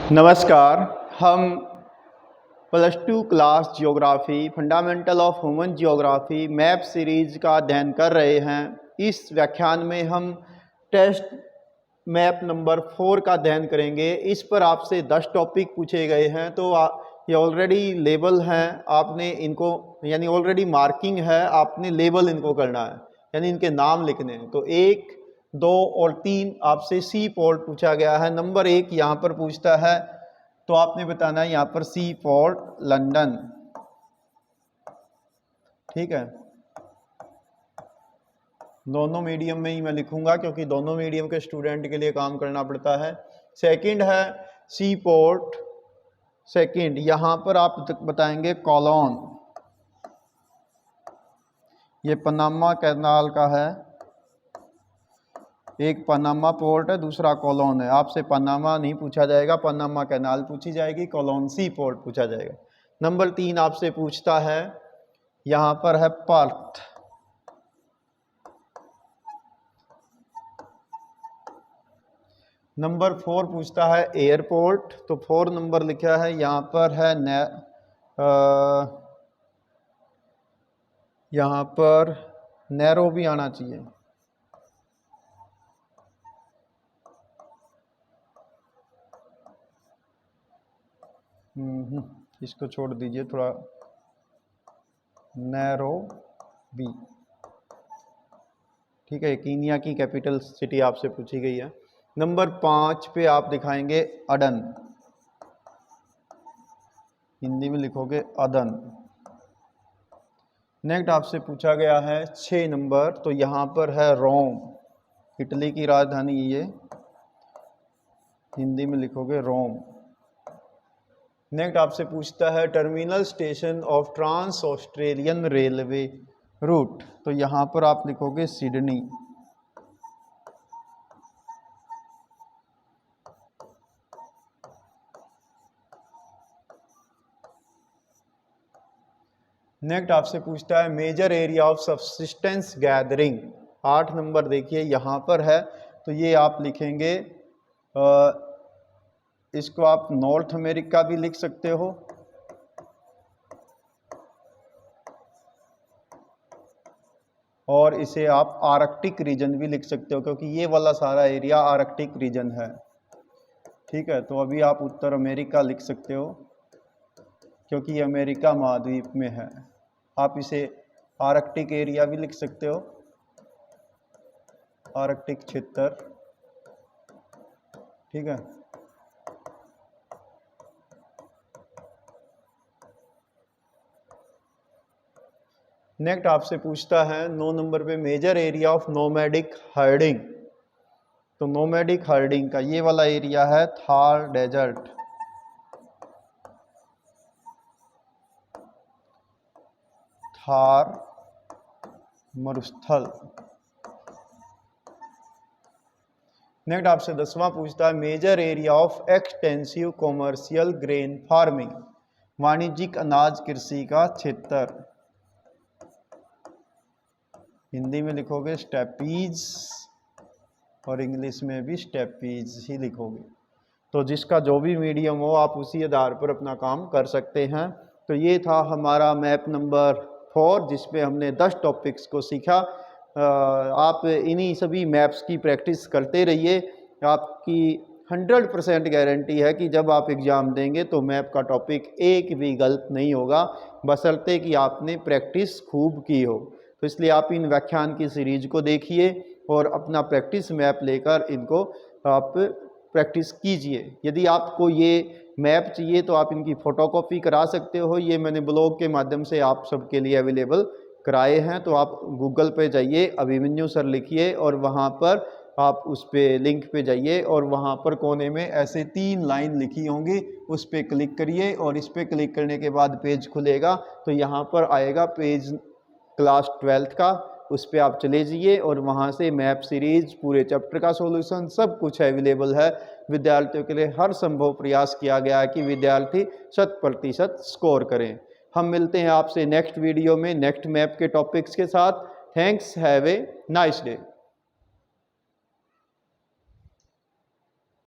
नमस्कार। हम +2 class geography fundamental of human geography map series का अध्ययन कर रहे हैं। इस व्याख्यान में हम टेस्ट मैप नंबर 4 का अध्ययन करेंगे। इस पर आपसे 10 टॉपिक पूछे गए हैं, तो ये ऑलरेडी लेबल हैं, आपने इनको यानी ऑलरेडी मार्किंग है, आपने लेबल इनको करना है यानी इनके नाम लिखने हैं। तो 1, 2 और 3 आपसे सी पोर्ट पूछा गया है। नंबर 1 यहाँ पर पूछता है, तो आपने बताना है यहाँ पर सी पोर्ट लंदन, ठीक है। दोनों मीडियम में ही मैं लिखूंगा क्योंकि दोनों मीडियम के स्टूडेंट के लिए काम करना पड़ता है। सेकंड है सी पोर्ट सेकंड, यहाँ पर आप बताएंगे कोलोन, ये पनामा कैनाल का है। एक पनामा पोर्ट है, दूसरा कोलोन है। आपसे पनामा नहीं पूछा जाएगा, पनामा कैनाल पूछी जाएगी, कोलोन सी पोर्ट पूछा जाएगा। नंबर 3 आपसे पूछता है, यहाँ पर है पर्थ, नंबर 4 पूछता है एयरपोर्ट, तो 4 नंबर लिखा है यहाँ पर है यहाँ पर नैरोबी आना चाहिए। इसको छोड़ दीजिए, थोड़ा नैरोबी, ठीक है। कीनिया की कैपिटल सिटी आपसे पूछी गई है। नंबर 5 पे आप दिखाएंगे अदन, हिंदी में लिखोगे अदन। नेक्स्ट आपसे पूछा गया है 6 नंबर, तो यहाँ पर है रोम, इटली की राजधानी ये, हिंदी में लिखोगे रोम। नेक्स्ट आपसे पूछता है terminal station of trans Australian railway route, तो यहाँ पर आप लिखोगे सिडनी। नेक्स्ट आपसे पूछता है major area of subsistence gathering, 8 number देखिए यहाँ पर है, तो ये आप लिखेंगे, इसको आप नॉर्थ अमेरिका भी लिख सकते हो और इसे आप आर्कटिक रीजन भी लिख सकते हो, क्योंकि ये वाला सारा एरिया आर्कटिक रीजन है, ठीक है। तो अभी आप उत्तर अमेरिका लिख सकते हो क्योंकि ये अमेरिका महाद्वीप में है। आप इसे आर्कटिक एरिया भी लिख सकते हो, आर्कटिक क्षेत्र, ठीक है। नेक्स्ट आपसे पूछता है 9 नंबर पे major area of nomadic herding, तो नोमैडिक हर्डिंग का ये वाला एरिया है थार डेजर्ट, थार मरुस्थल। नेक्स्ट आपसे 10वां पूछता है major area of extensive commercial grain farming, वाणिज्यिक अनाज कृषि का क्षेत्र, हिंदी में लिखोगे स्टेपीज और इंग्लिश में भी स्टेपीज ही लिखोगे। तो जिसका जो भी मीडियम हो आप उसी आधार पर अपना काम कर सकते हैं। तो ये था हमारा मैप नंबर 4 जिसमें हमने 10 टॉपिक्स को सीखा। आप इन्हीं सभी मैप्स की प्रैक्टिस करते रहिए, आपकी 100% गारंटी है कि जब आप एग्ज़ाम देंगे तो मैप का टॉपिक एक भी गलत नहीं होगा, बशर्ते कि आपने प्रैक्टिस खूब की हो। तो इसलिए आप इन व्याख्यान की सीरीज को देखिए और अपना प्रैक्टिस मैप लेकर इनको आप प्रैक्टिस कीजिए। यदि आपको ये मैप चाहिए तो आप इनकी फ़ोटोकॉपी करा सकते हो, ये मैंने ब्लॉग के माध्यम से आप सबके लिए अवेलेबल कराए हैं। तो आप गूगल पे जाइए, अभिमन्यु सर लिखिए और वहाँ पर आप उस पे लिंक पे जाइए और वहाँ पर कोने में ऐसे 3 लाइन लिखी होंगी, उस पर क्लिक करिए और इस पर क्लिक करने के बाद पेज खुलेगा। तो यहाँ पर आएगा पेज क्लास 12th का, उस पर आप चले जाइए और वहाँ से मैप सीरीज पूरे चैप्टर का सॉल्यूशन सब कुछ अवेलेबल है। विद्यार्थियों के लिए हर संभव प्रयास किया गया है कि विद्यार्थी 100% स्कोर करें। हम मिलते हैं आपसे नेक्स्ट वीडियो में नेक्स्ट मैप के टॉपिक्स के साथ। Thanks, have a nice day.